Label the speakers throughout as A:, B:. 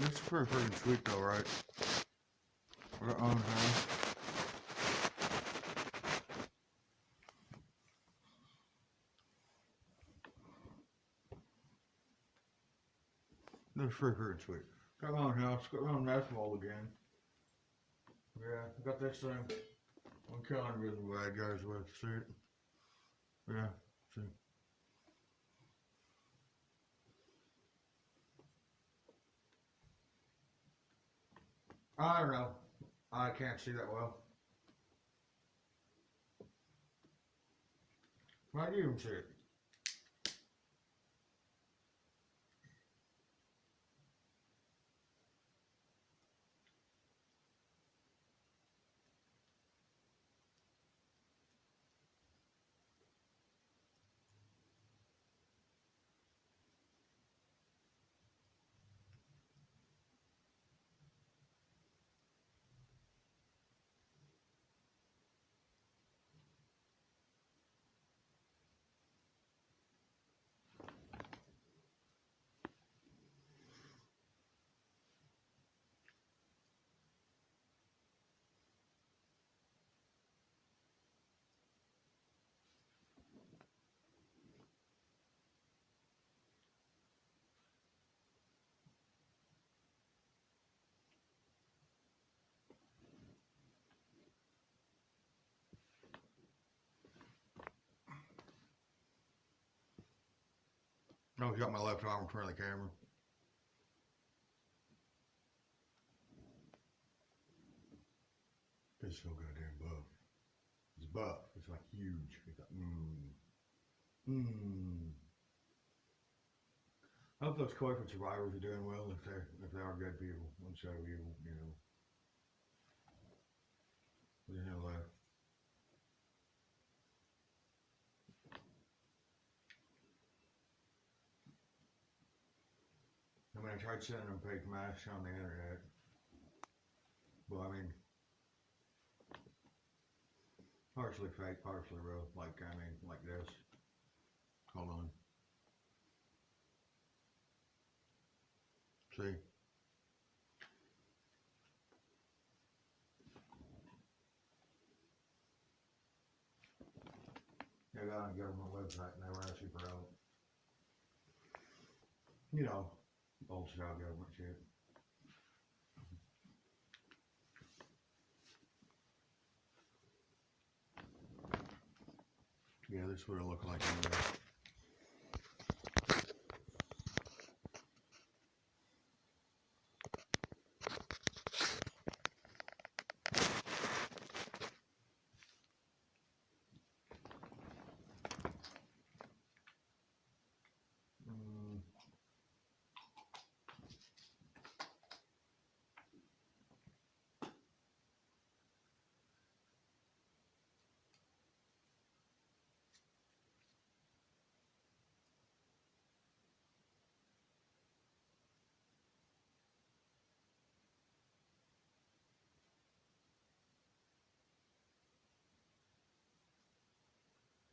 A: It's pretty freaking sweet though, right? Our own house. That's pretty freaking sweet. Got my own house, got my own asphalt again. Yeah, got this thing. I'm killing with the bad guys with, see it? Yeah, see. I don't know. I can't see that well. How do you even see it? No, he's got my left arm in front of the camera. It's so goddamn buff. It's buff. It's like huge. It's like, I hope those COVID survivors are doing well if they are good people instead of evil, you know. What the hell left? I mean, I tried sending them fake masks on the internet. Well, I mean, partially fake, partially real. Like, I mean, like this. Hold on. See? I got on the government website and they were actually proud. You know, old style government shit. Yeah, this is what it looked like anyway.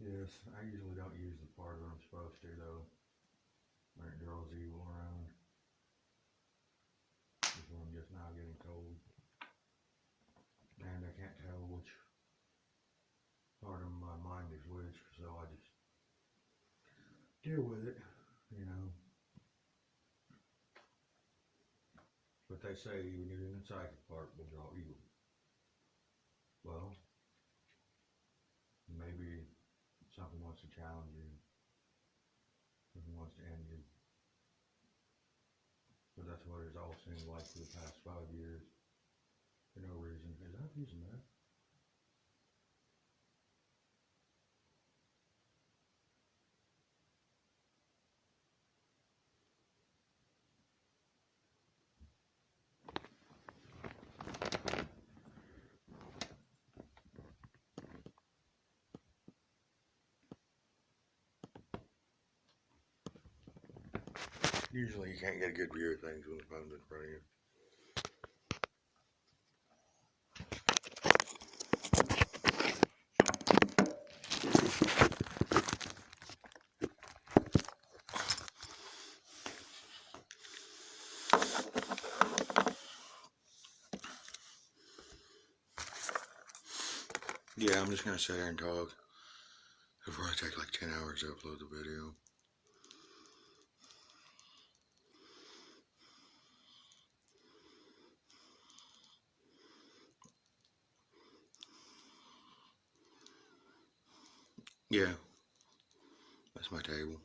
A: Yes, I usually don't use the part that I'm supposed to though. When it draws evil around. This one just now getting told. And I can't tell which part of my mind is which, so I just deal with it, you know. But they say even using the psychic part will draw evil. Well, maybe something wants to challenge you. Something wants to end you. But that's what it's all seemed like for the past 5 years. For no reason. Is that using that? Usually you can't get a good view of things when the phone's in front of you. Yeah, I'm just gonna sit here and talk before I take like 10 hours to upload the video. Yeah, that's my table.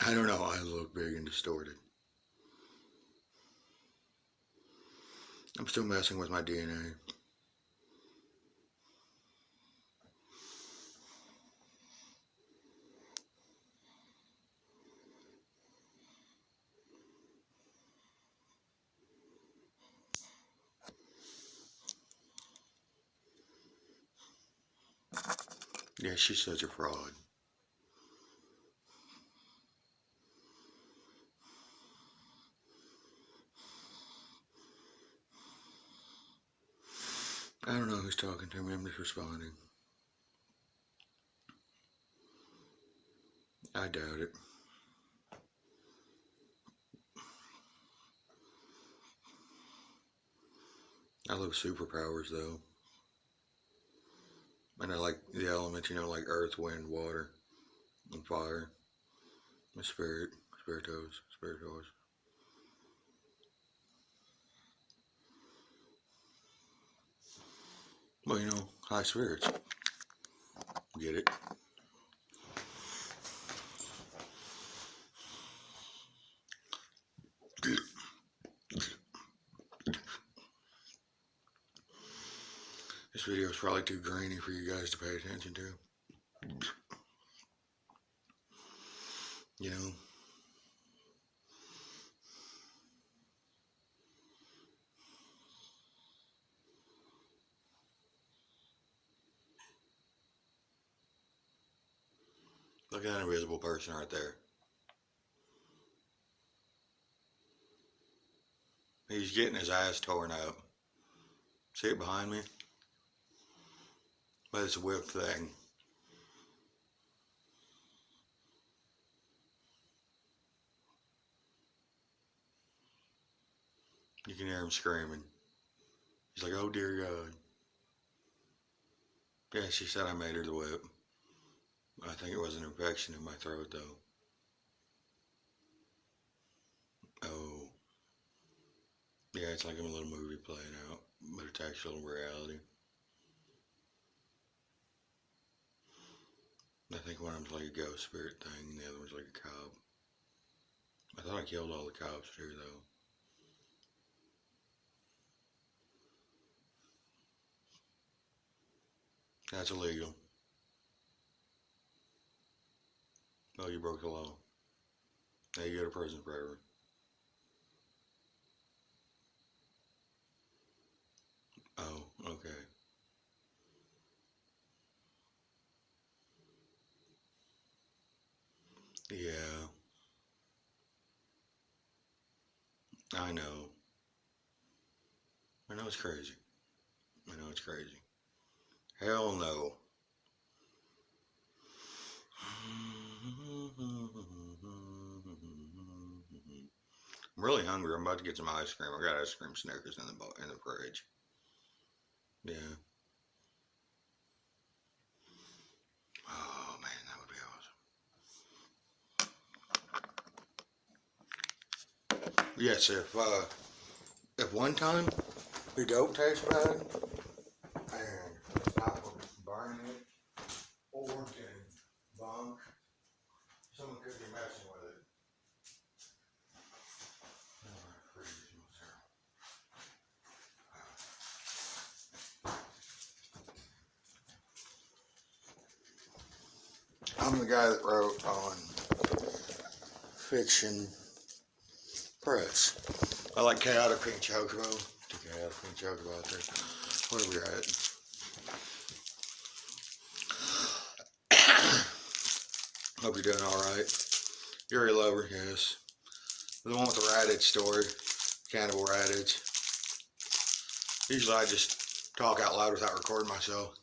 A: I don't know, I look big and distorted. I'm still messing with my DNA. Yeah, she's such a fraud. I don't know who's talking to me, I'm just responding. I doubt it. I love superpowers though. And I like the elements, you know, like earth, wind, water, and fire. And spirit, spiritos. Well, you know, high spirits. Get it? This video is probably too grainy for you guys to pay attention to. You know? Look at that invisible person right there. He's getting his ass torn up. See it behind me? By this whip thing. You can hear him screaming. He's like, oh dear God. Yeah, she said I made her the whip. I think it was an infection in my throat though. Oh. Yeah, it's like a little movie playing out, but it's actual reality. I think one of them's like a ghost spirit thing, and the other one's like a cop. I thought I killed all the cops here though. That's illegal. Oh, you broke the law. Now you go to prison forever. Oh, okay. Yeah, I know. I know it's crazy. I know it's crazy. Hell no. I'm really hungry. I'm about to get some ice cream. I got ice cream Snickers in the fridge. Yeah. Oh man, that would be awesome. Yes, if one time the dope tastes bad and it's not burning it or getting bunk, someone could be messing with it. I'm the guy that wrote on Fiction Press. I like Chaotic Pink Chocobo. Chaotic Pink Chocobo out there. What are we at? Hope you're doing alright. Yuri Lover, yes. The one with the Raditz story. Cannibal Raditz. Usually I just talk out loud without recording myself.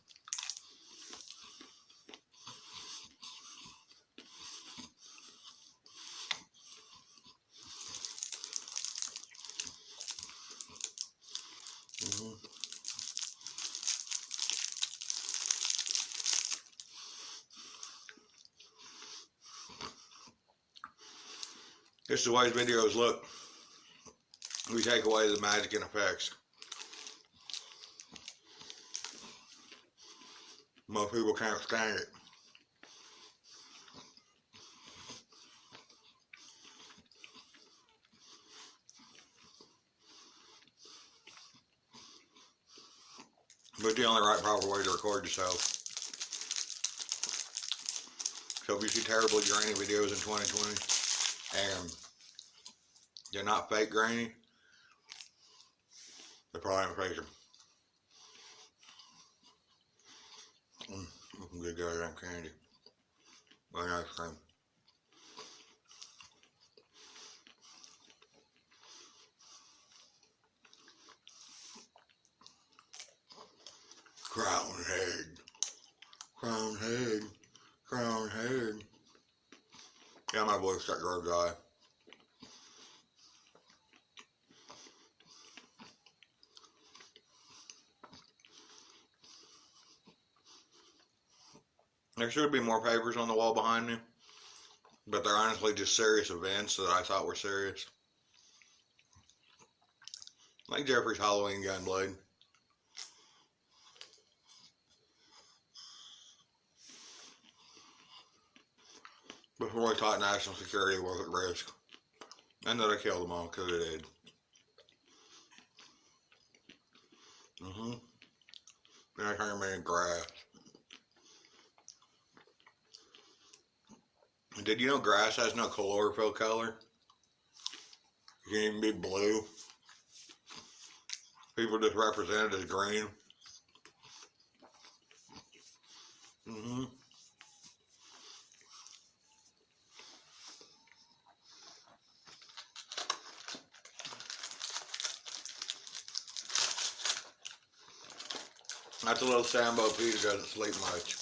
A: Just the way his videos look, we take away the magic and effects. Most people can't stand it. But the only right proper way to record yourself. So if you see terrible grainy videos in 2020 and they're not fake grainy, they're probably in fake them. Good goddamn candy. Very ice cream. Crown head. Crown head. Crown head. Yeah, my voice got real dry. There should be more papers on the wall behind me, but they're honestly just serious events that I thought were serious. Like Jeffrey's Halloween gunblade. Before we thought national security was at risk. And that I killed them all because it did. Then I turned me in grass. Did you know grass has no chlorophyll color? It can even be blue. People just represent it as green. That's a little Sambo Peter doesn't sleep much.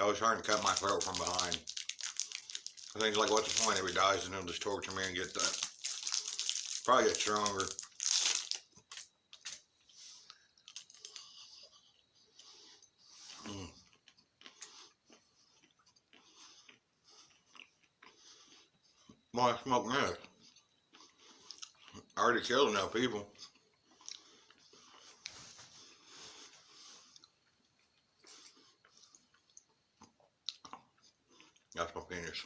A: I was trying to cut my throat from behind. I think like, what's the point if he dies and he'll just torture me and get that? Probably get stronger. Why I smoke meth? I already killed enough people. That's my penis.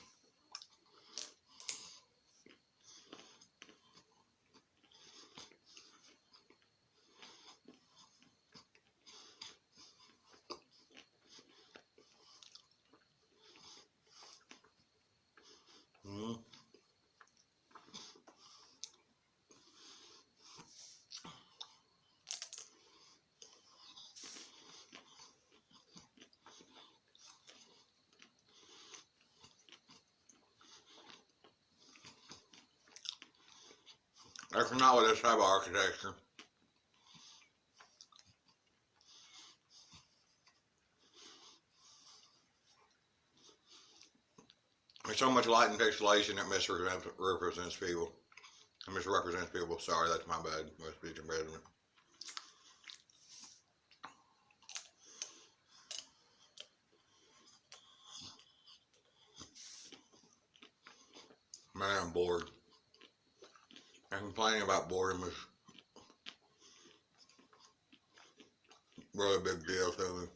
A: That's not what this type of architecture. There's so much light and pixelation that misrepresents people. It misrepresents people. Sorry, that's my bad. My speech impediment. Man, I'm bored. And complaining about boredom is really a big deal to me.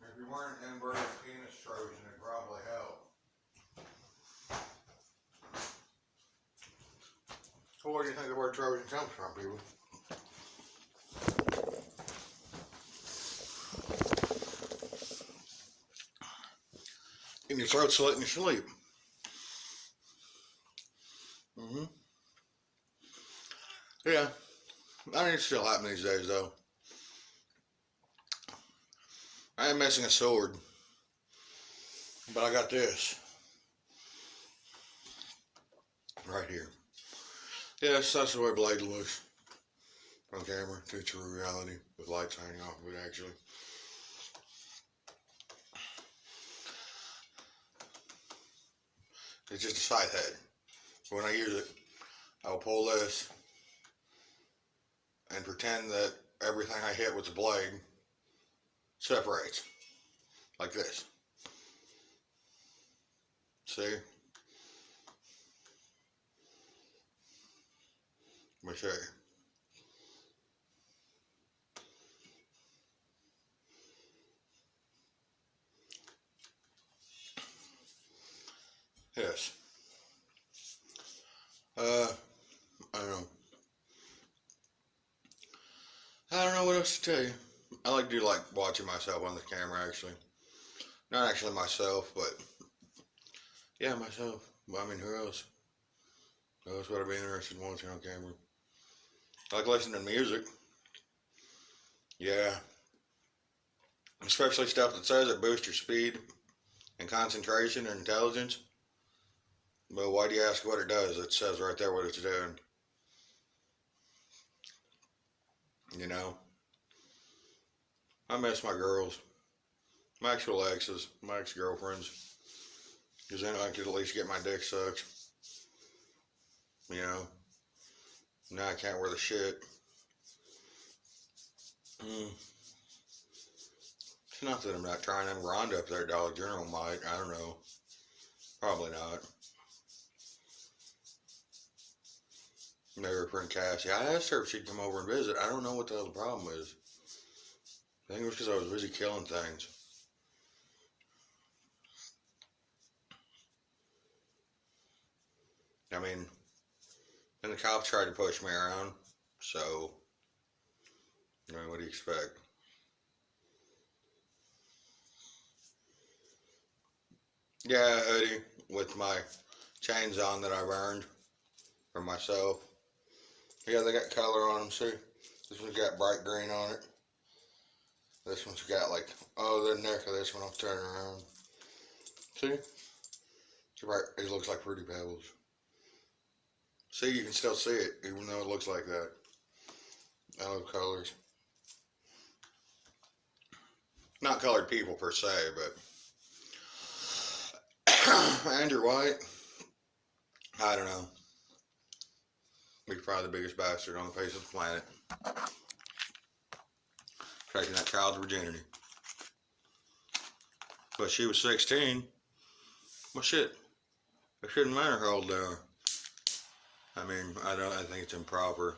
A: If you weren't inverted penis Trojan, it'd probably help. So where do you think the word Trojan comes from, people? And your throat slit in your sleep. Yeah. I think it's still happening these days, though. I am missing a sword, but I got this right here. Yes, that's the way blade looks on camera. To true reality, with lights hanging off of it, actually. It's just a scythe head. When I use it, I'll pull this and pretend that everything I hit with the blade separates. Like this. See? Let me show you. Yes. I don't know. I don't know what else to tell you. I like to like watching myself on the camera, actually. Not actually myself, but yeah, myself. I mean, who else? Who else would I be interested in watching on camera? I like listening to music. Yeah. Especially stuff that says it boosts your speed and concentration and intelligence. But why do you ask what it does? It says right there what it's doing. You know? I miss my girls. My actual exes. My ex-girlfriends. Because then I could at least get my dick sucked. You know? Now I can't wear the shit. It's not that I'm not trying them grind up there, Dollar General might. I don't know. Probably not. Never friend Cassie. I asked her if she'd come over and visit. I don't know what the hell the problem is. I think it was because I was busy killing things. I mean, and the cops tried to push me around. So, I mean, what do you expect? Yeah, a hoodie with my chains on that I've earned for myself. Yeah, they got color on them, see? This one's got bright green on it. This one's got like, oh, the neck of this one, I'll turn around. See? It's bright, it looks like Fruity Pebbles. See, you can still see it, even though it looks like that. I love colors. Not colored people per se, but Andrew White, I don't know. He's probably the biggest bastard on the face of the planet. Taking that child's virginity. But she was 16. Well, shit. It shouldn't matter how old they are. I mean, I think it's improper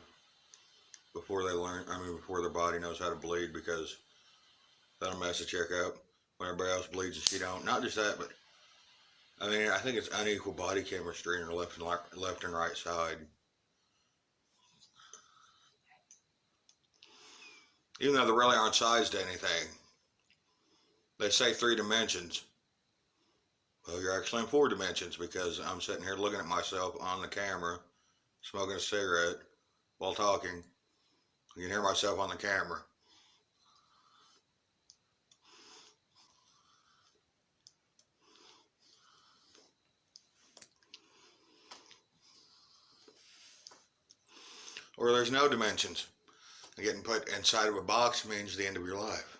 A: before they learn, before their body knows how to bleed, because that'll mess a chick up when everybody else bleeds and she don't. Not just that, but I mean, I think it's unequal body chemistry in the left and right side. Even though they really aren't sized to anything. They say 3 dimensions. Well, you're actually in 4 dimensions, because I'm sitting here looking at myself on the camera, smoking a cigarette while talking. You can hear myself on the camera. Or there's no dimensions. Getting put inside of a box means the end of your life.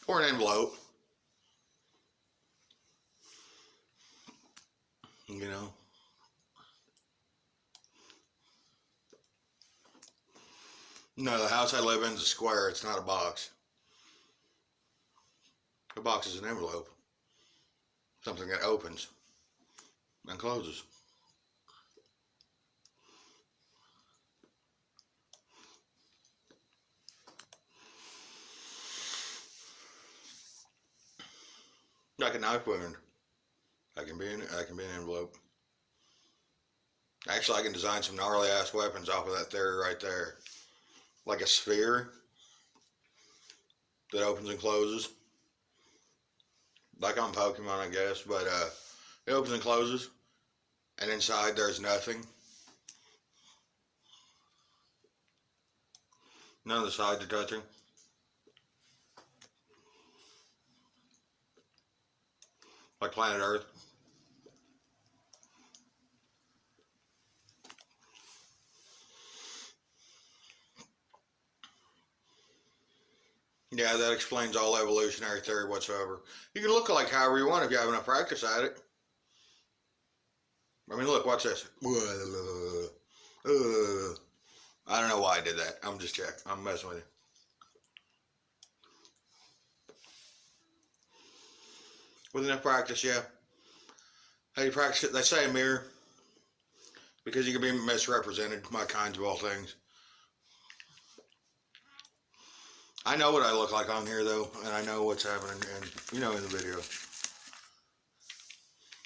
A: Or an envelope. You know. No, the house I live in is a square. It's not a box. A box is an envelope. Something that opens and closes. Like a knife wound. I can be an envelope. Actually, I can design some gnarly ass weapons off of that theory right there. Like a sphere that opens and closes. Like on Pokemon, I guess, but it opens and closes. and inside there's nothing. None of the sides are touching. Like planet Earth. Yeah, that explains all evolutionary theory whatsoever. You can look like however you want if you have enough practice at it. I mean, look, watch this. I don't know why I did that. I'm just checking. I'm messing with you. With enough practice, yeah. How you practice it? They say a mirror because you can be misrepresented by kinds of all things. I know what I look like on here though, and I know what's happening, and you know in the video.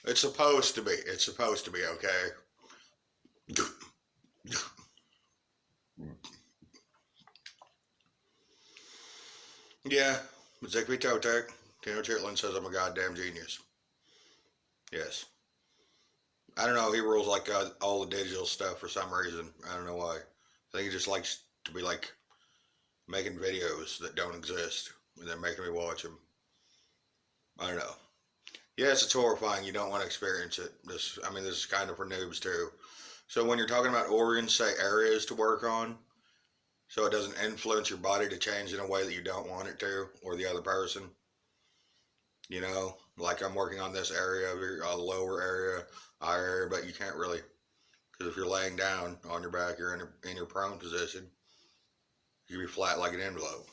A: It's supposed to be. It's supposed to be okay. Yeah, Zigbee Totec. Tino Chitlin says I'm a goddamn genius. Yes. I don't know. He rules like all the digital stuff for some reason. I don't know why. I think he just likes to be like making videos that don't exist and then making me watch them. I don't know. Yes, it's horrifying. You don't want to experience it. This is kind of for noobs too. So when you're talking about organs, say areas to work on, so it doesn't influence your body to change in a way that you don't want it to, or the other person. You know, like I'm working on this area, lower area, higher area, but you can't really, because if you're laying down on your back, you're in your prone position. You can be flat like an envelope,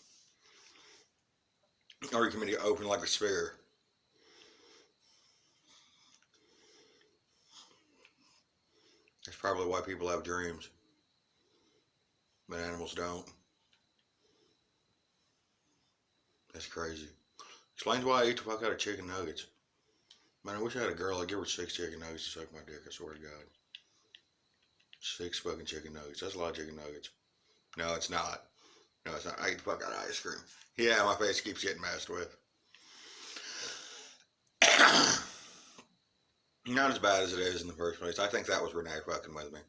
A: or you can be open like a sphere. That's probably why people have dreams, but animals don't. That's crazy. Explains why I eat the fuck out of chicken nuggets. Man, I wish I had a girl. I'd give her 6 chicken nuggets to suck my dick. I swear to God. 6 fucking chicken nuggets. That's a lot of chicken nuggets. No, it's not. No, it's not. I eat the fuck out of ice cream. Yeah, my face keeps getting messed with. Not as bad as it is in the first place. I think that was Renee fucking with me.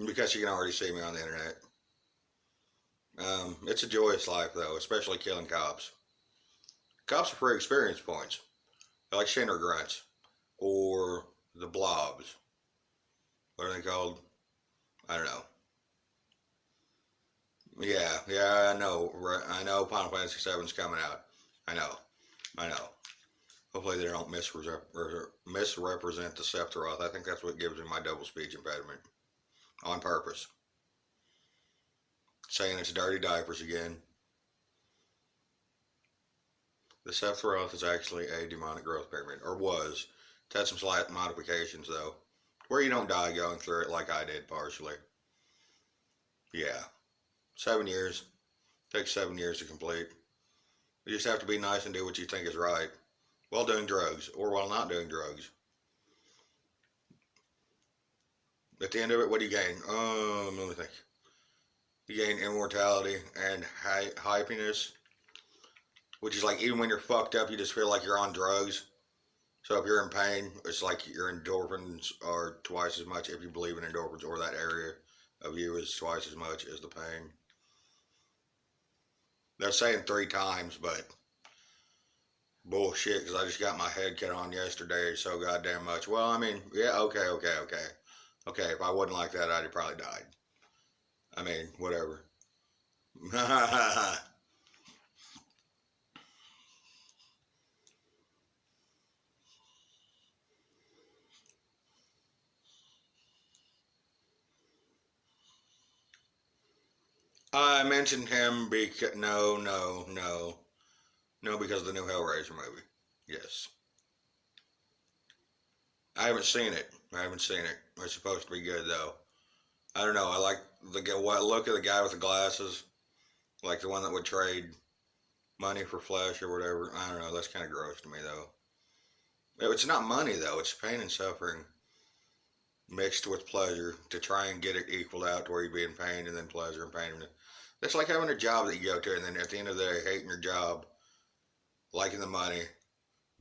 A: Because she can already see me on the internet. It's a joyous life, though, especially killing cops. Cops are free experience points. They're like Shinner grunts. Or the blobs. What are they called? I don't know. Yeah, I know. I know Final Fantasy 7's coming out. I know. Hopefully they don't misrepresent the Sephiroth. I think that's what gives me my double speech impediment. On purpose. Saying it's dirty diapers again. The Sephiroth is actually a demonic growth pyramid. Or was. It's had some slight modifications though. Where you don't die going through it like I did partially. Yeah. 7 years. Takes 7 years to complete. You just have to be nice and do what you think is right. While doing drugs. Or while not doing drugs. At the end of it, what do you gain? Let me think. You gain immortality and happiness. Which is like, even when you're fucked up, you just feel like you're on drugs. So if you're in pain, it's like your endorphins are twice as much if you believe in endorphins, or that area of you is twice as much as the pain. They're saying 3 times, but bullshit, because I just got my head cut on yesterday so goddamn much. Well, I mean, yeah, okay. Okay, if I wasn't like that, I'd have probably died. I mean, whatever. I mentioned him because no, because of the new Hellraiser movie. Yes, I haven't seen it. It's supposed to be good though. I don't know. I like the look of the guy with the glasses, like the one that would trade money for flesh or whatever. I don't know. That's kind of gross to me though. It's not money though. It's pain and suffering mixed with pleasure to try and get it equaled out to where you be in pain and then pleasure and pain. That's like having a job that you go to and then at the end of the day hating your job, liking the money,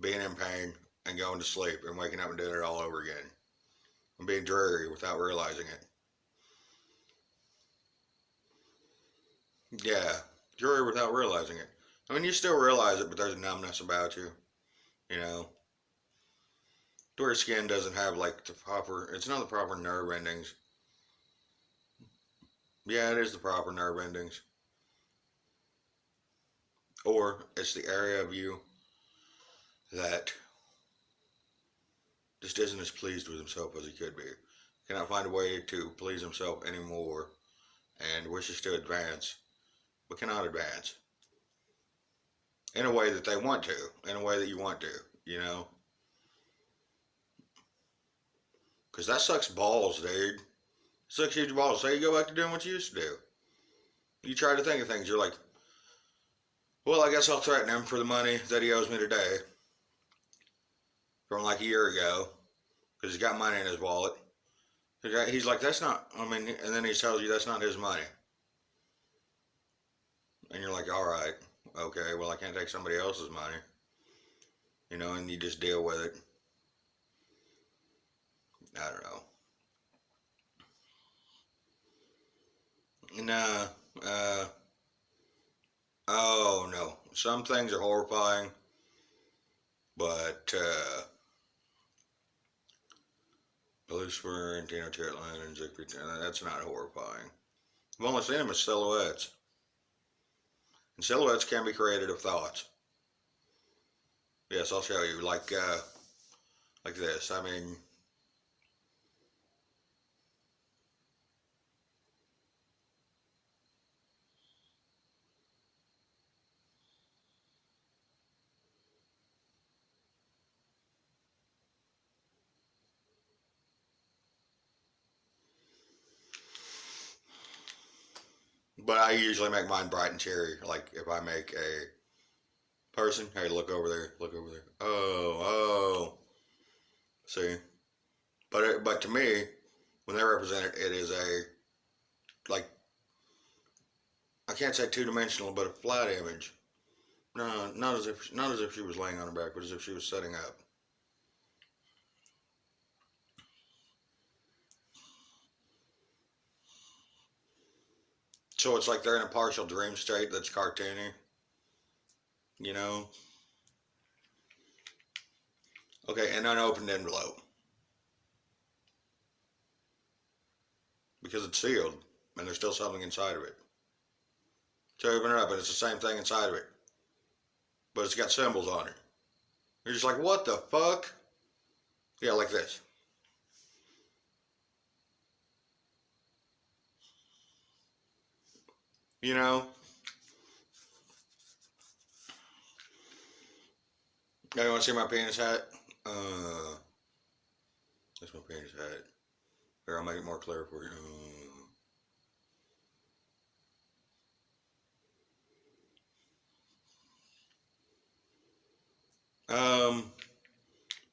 A: being in pain, and going to sleep and waking up and doing it all over again. And being dreary without realizing it. Yeah, dreary without realizing it. I mean, you still realize it, but there's a numbness about you, you know. Where skin doesn't have like the proper, it's not the proper nerve endings. Yeah, it is the proper nerve endings. Or it's the area of you that just isn't as pleased with himself as he could be. Cannot find a way to please himself anymore and wishes to advance, but cannot advance. In a way that they want to, in a way that you want to, you know? Because that sucks balls, dude. It sucks huge balls. So you go back to doing what you used to do. You try to think of things. You're like, well, I guess I'll threaten him for the money that he owes me today from like a year ago because he's got money in his wallet. He's like, that's not, I mean, and then he tells you that's not his money. And you're like, all right, okay, well, I can't take somebody else's money. You know, and you just deal with it. I don't know. Nah, oh no. Some things are horrifying, but, Lucifer and Tino Chertlin and Zigbee, that's not horrifying. I've only seen them as silhouettes. And silhouettes can be created of thoughts. Yes, I'll show you. Like this. I mean, but I usually make mine bright and cheery. Like if I make a person, hey, look over there, look over there. Oh. See, but to me, when they represent it, it is a like I can't say two-dimensional, but a flat image. No, not as if she was laying on her back, but as if she was setting up. So it's like they're in a partial dream state that's cartoony, you know? Okay, an unopened envelope. Because it's sealed, and there's still something inside of it. So you open it up, and it's the same thing inside of it. But it's got symbols on it. You're just like, what the fuck? Yeah, like this. You know? Now you want to see my penis hat? That's my penis hat. Here, I'll make it more clear for you.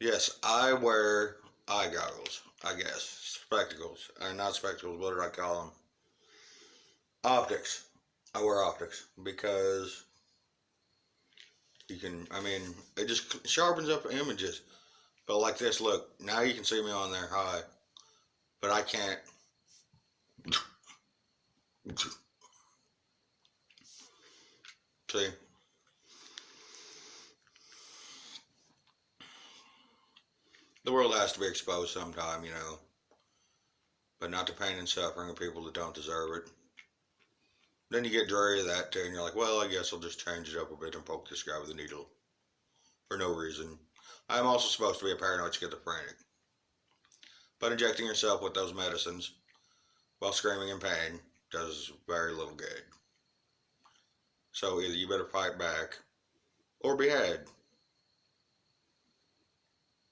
A: Yes, I wear eye goggles, I guess. Spectacles. Not spectacles, what did I call them? Optics. I wear optics because you can, I mean, it just sharpens up images. But like this, look, now you can see me on there, hi. But I can't. See? The world has to be exposed sometime, you know. But not the pain and suffering of people that don't deserve it. Then you get dreary of that too, and you're like, well, I guess I'll just change it up a bit and poke this guy with a needle. For no reason. I'm also supposed to be a paranoid schizophrenic. But injecting yourself with those medicines while screaming in pain does very little good. So either you better fight back or be had.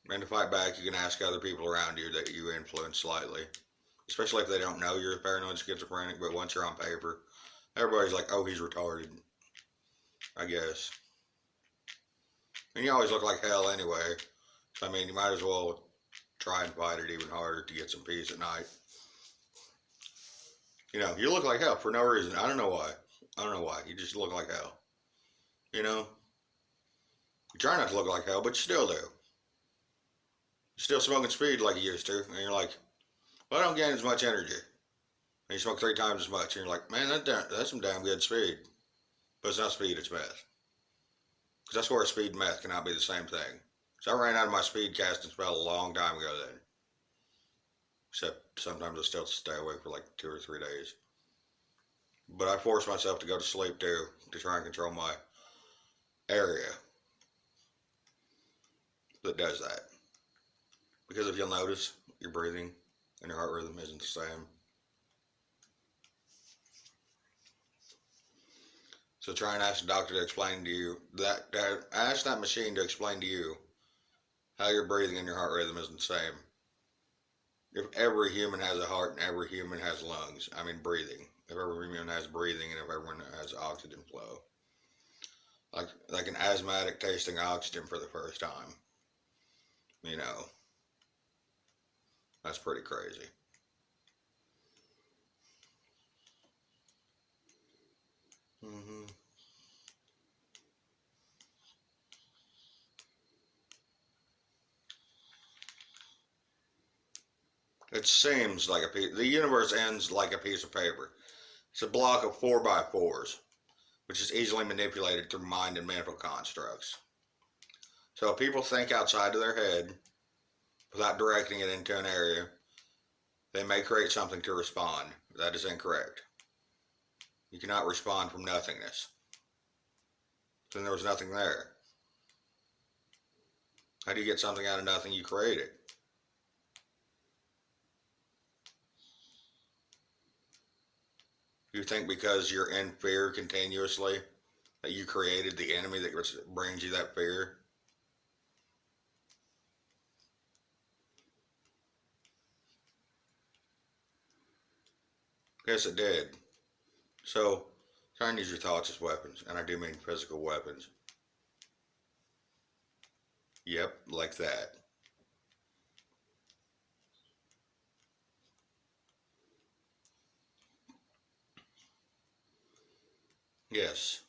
A: And to fight back, you can ask other people around you that you influence slightly. Especially if they don't know you're a paranoid schizophrenic, but once you're on paper, everybody's like, oh, he's retarded. I guess. And you always look like hell anyway. So, I mean, you might as well try and fight it even harder to get some peace at night. You know, you look like hell for no reason. I don't know why. I don't know why. You just look like hell. You know? You try not to look like hell, but you still do. You're still smoking speed like you used to. And you're like, well, I don't gain as much energy. And you smoke 3 times as much. And you're like, man, that's some damn good speed. But it's not speed, it's meth. Because I swear speed and meth cannot be the same thing. So I ran out of my speed casting spell a long time ago then. Except sometimes I still stay awake for like 2 or 3 days. But I force myself to go to sleep too, to try and control my area that does that. Because if you'll notice, your breathing and your heart rhythm isn't the same. So try and ask the doctor to explain to you ask that machine to explain to you how your breathing and your heart rhythm isn't the same. If every human has a heart and every human has lungs, I mean breathing. If every human has breathing and if everyone has oxygen flow. Like an asthmatic tasting oxygen for the first time. You know, that's pretty crazy. Mm-hmm. It seems like the universe ends like a piece of paper. It's a block of 4x4s, which is easily manipulated through mind and mental constructs. So if people think outside of their head, without directing it into an area, they may create something to respond. That is incorrect. You cannot respond from nothingness. Then there was nothing there. How do you get something out of nothing? You create it. You think because you're in fear continuously that you created the enemy that brings you that fear? Yes, it did. So, try and use your thoughts as weapons, and I do mean physical weapons. Yep, like that. Yes.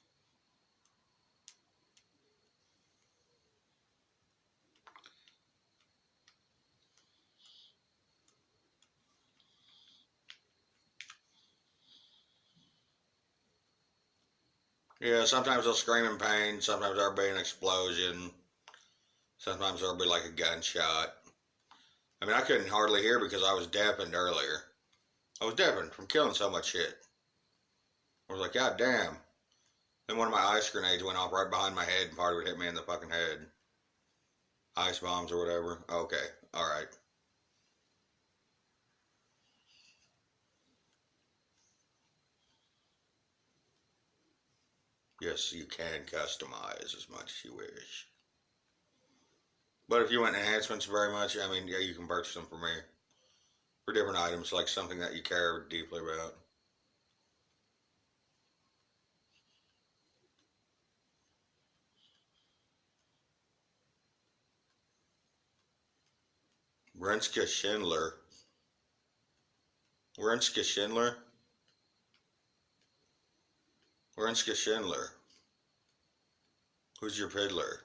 A: Yeah, sometimes they'll scream in pain, sometimes there'll be an explosion, sometimes there'll be like a gunshot. I mean, I couldn't hardly hear because I was deafened earlier. I was deafened from killing so much shit. I was like, God damn. Then one of my ice grenades went off right behind my head and part of it hit me in the fucking head. Ice bombs or whatever. Okay, alright. Yes, you can customize as much as you wish. But if you want enhancements very much, I mean, yeah, you can purchase them for me. For different items, like something that you care deeply about. Renska Schindler. Renska Schindler? Renska Schindler. Who's your fiddler?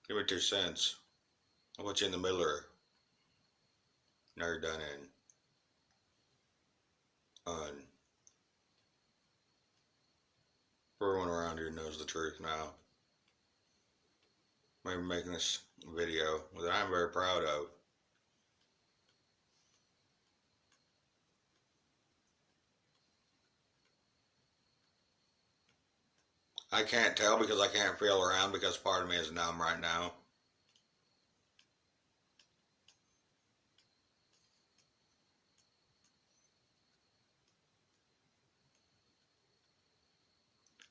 A: Give me 2 cents. I'll put you in the miller. Now you're done in. Un. Everyone around here knows the truth now. Maybe making this video that I'm very proud of. I can't tell because I can't feel around because part of me is numb right now.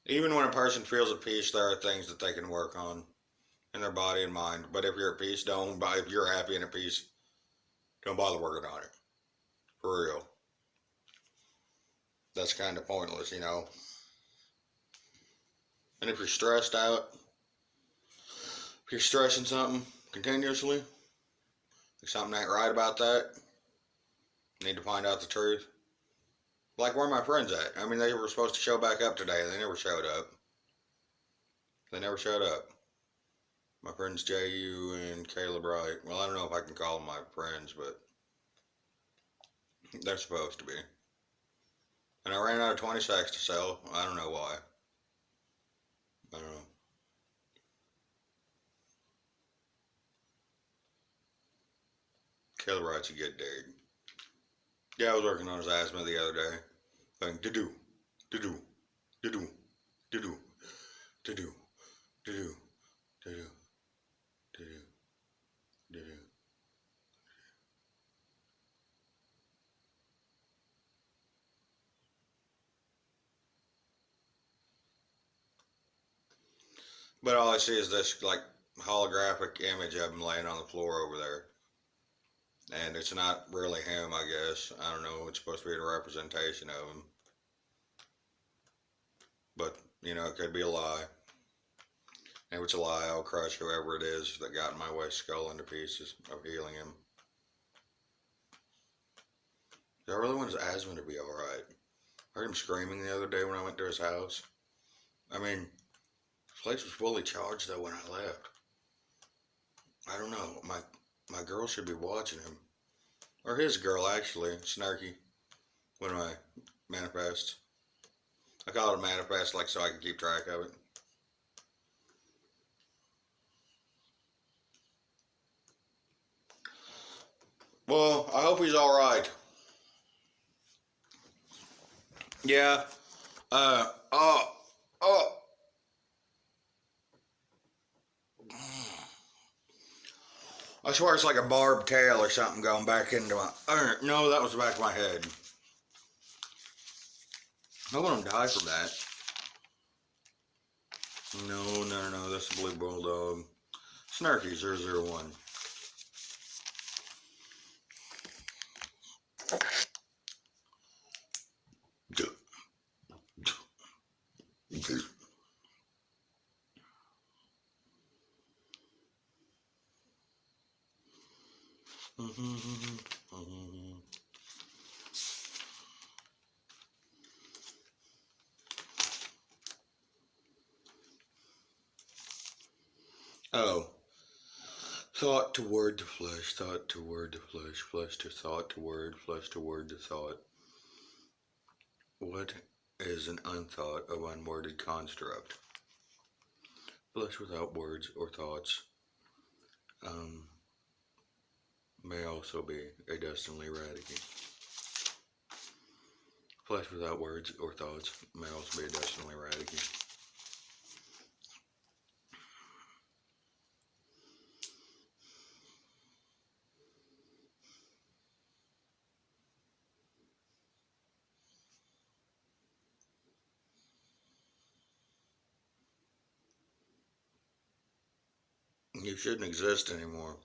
A: Even when a person feels at peace, there are things that they can work on in their body and mind. But if you're at peace, don't. If you're happy and at peace, don't bother working on it. For real. That's kind of pointless, you know. And if you're stressed out, if you're stressing something continuously, if something ain't right about that, you need to find out the truth. Like where my friends at? I mean, they were supposed to show back up today. They never showed up. They never showed up. My friends J.U. and Caleb Wright. Well, I don't know if I can call them my friends, but they're supposed to be. And I ran out of 20 sacks to sell. I don't know why. I don't know. Caleb Wright's a good dude. Yeah, I was working on his asthma the other day. Like, to-do, to-do, to-do, to-do, to-do, to-do, to-do, to-do, to-do. But all I see is this, like, holographic image of him laying on the floor over there. And it's not really him, I guess. I don't know. It's supposed to be a representation of him. But, you know, it could be a lie. If it's a lie, I'll crush whoever it is that got my wife's skull into pieces of healing him. I really want his asthma to be alright. I heard him screaming the other day when I went to his house. I mean, the place was fully charged though when I left. I don't know. My girl should be watching him. Or his girl, actually. Snarky. One of my manifests. I call it a manifest, like, so I can keep track of it. Well, I hope he's alright. Yeah. Oh. Oh. I swear it's like a barbed tail or something going back into my... No, that was the back of my head. I want him to die from that. No. That's a blue bulldog. Snarky 001. Oh. Thought to word to flesh, thought to word to flesh, flesh to thought to word, flesh to word to thought. What is an unthought of unworded construct? Flesh without words or thoughts may also be a destinally radical. Flesh without words or thoughts may also be a destinally radical. You shouldn't exist anymore.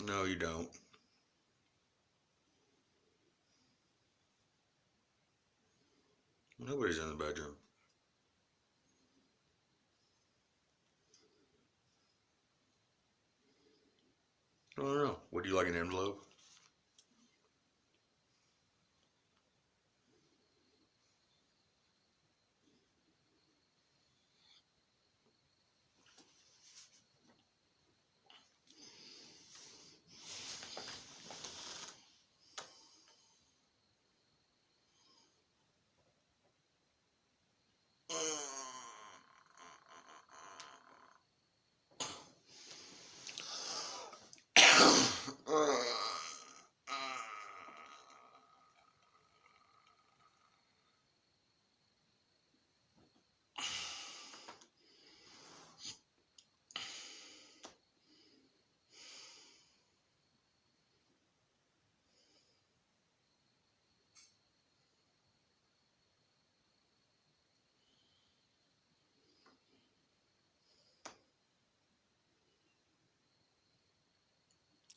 A: No, you don't. Nobody's in the bedroom. I don't know. Would you like an envelope?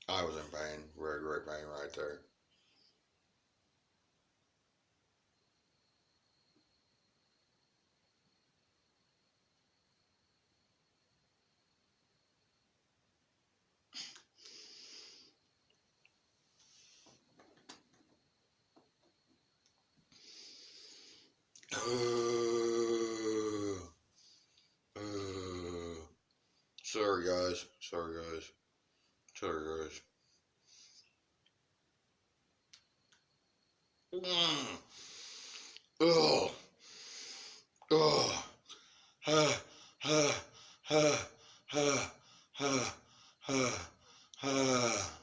A: I was in pain. Very great pain right there. Sorry, guys. Sorry, guys. Sorry, guys. Mm. Oh. Oh. Ha. Ha. Ha. Ha. Ha. Ha. Ha.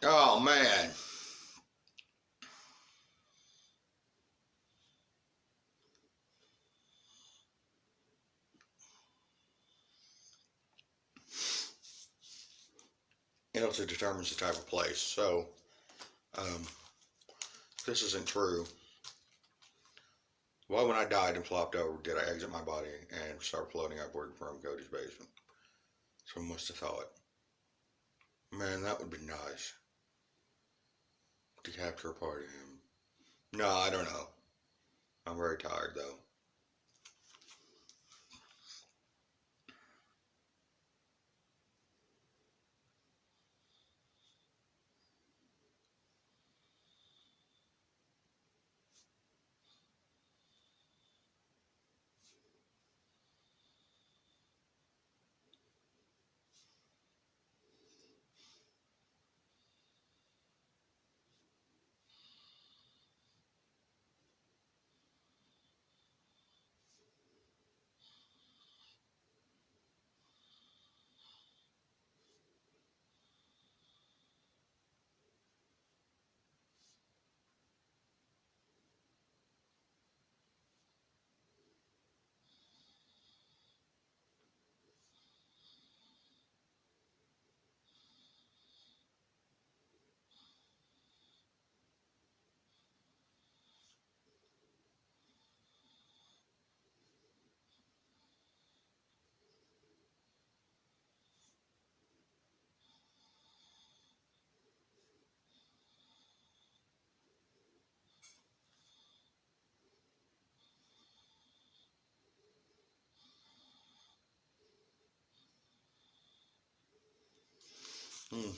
A: Oh man. It also determines the type of place. So, if this isn't true, why when I died and flopped over did I exit my body and start floating upward from Cody's basement? Someone must have thought, man, that would be nice to capture a part of him. No, I don't know. I'm very tired though. Hmm.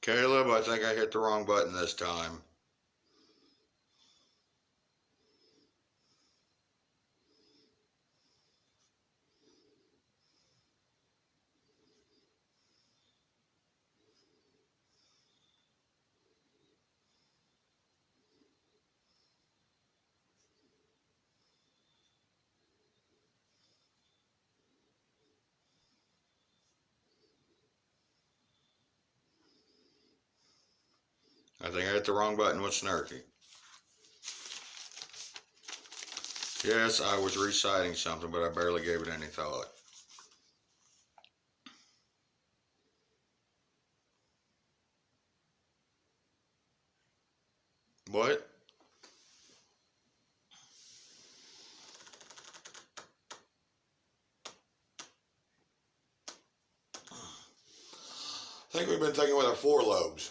A: Caleb, I think I hit the wrong button this time. I think I hit the wrong button with Snarky. Yes, I was reciting something, but I barely gave it any thought. What? I think we've been thinking with our four lobes.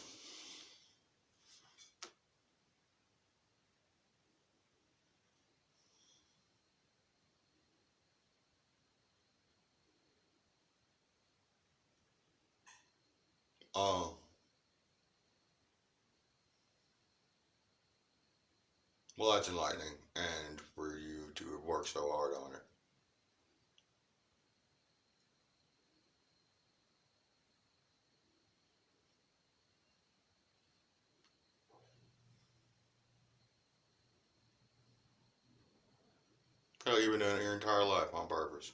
A: Uh, well, that's enlightening, and for you to have worked so hard on it. Hell, you've been doing it your entire life on purpose.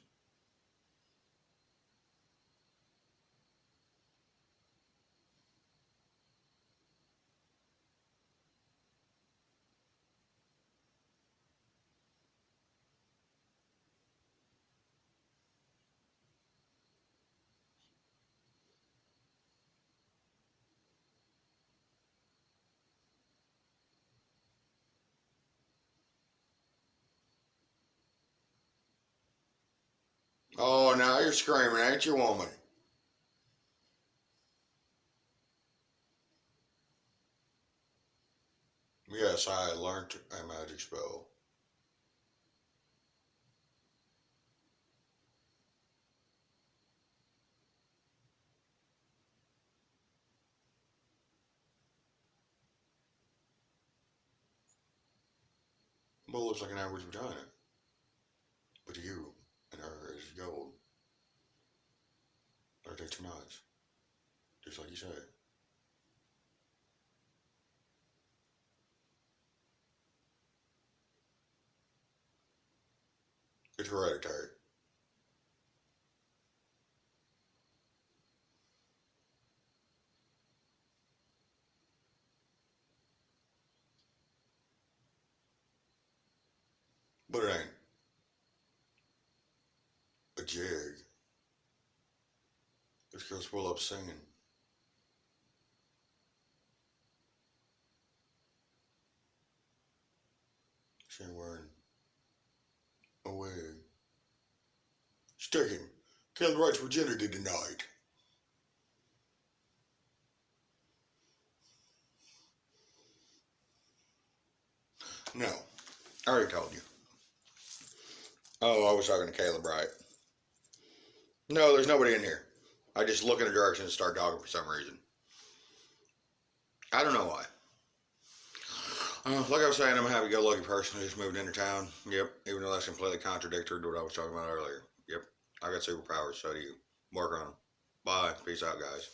A: Oh, now you're screaming, ain't you, woman? Yes, I learned a magic spell. Well, it looks like an average vagina. But to you and her is gold. Or they too nice. Just like you said. It's hereditary. But it ain't a jig. This girl's full up singing. She ain't wearing a wig. Stick him. Caleb Wright's virginity denied. No. I already told you. Oh, I was talking to Caleb Wright. No, there's nobody in here. I just look in a direction and start talking for some reason. I don't know why. Like I was saying, I'm a happy-go-lucky person who just moved into town. Yep, even though that's completely contradictory to what I was talking about earlier. Yep, I got superpowers, so do you. Work on them. Bye. Peace out, guys.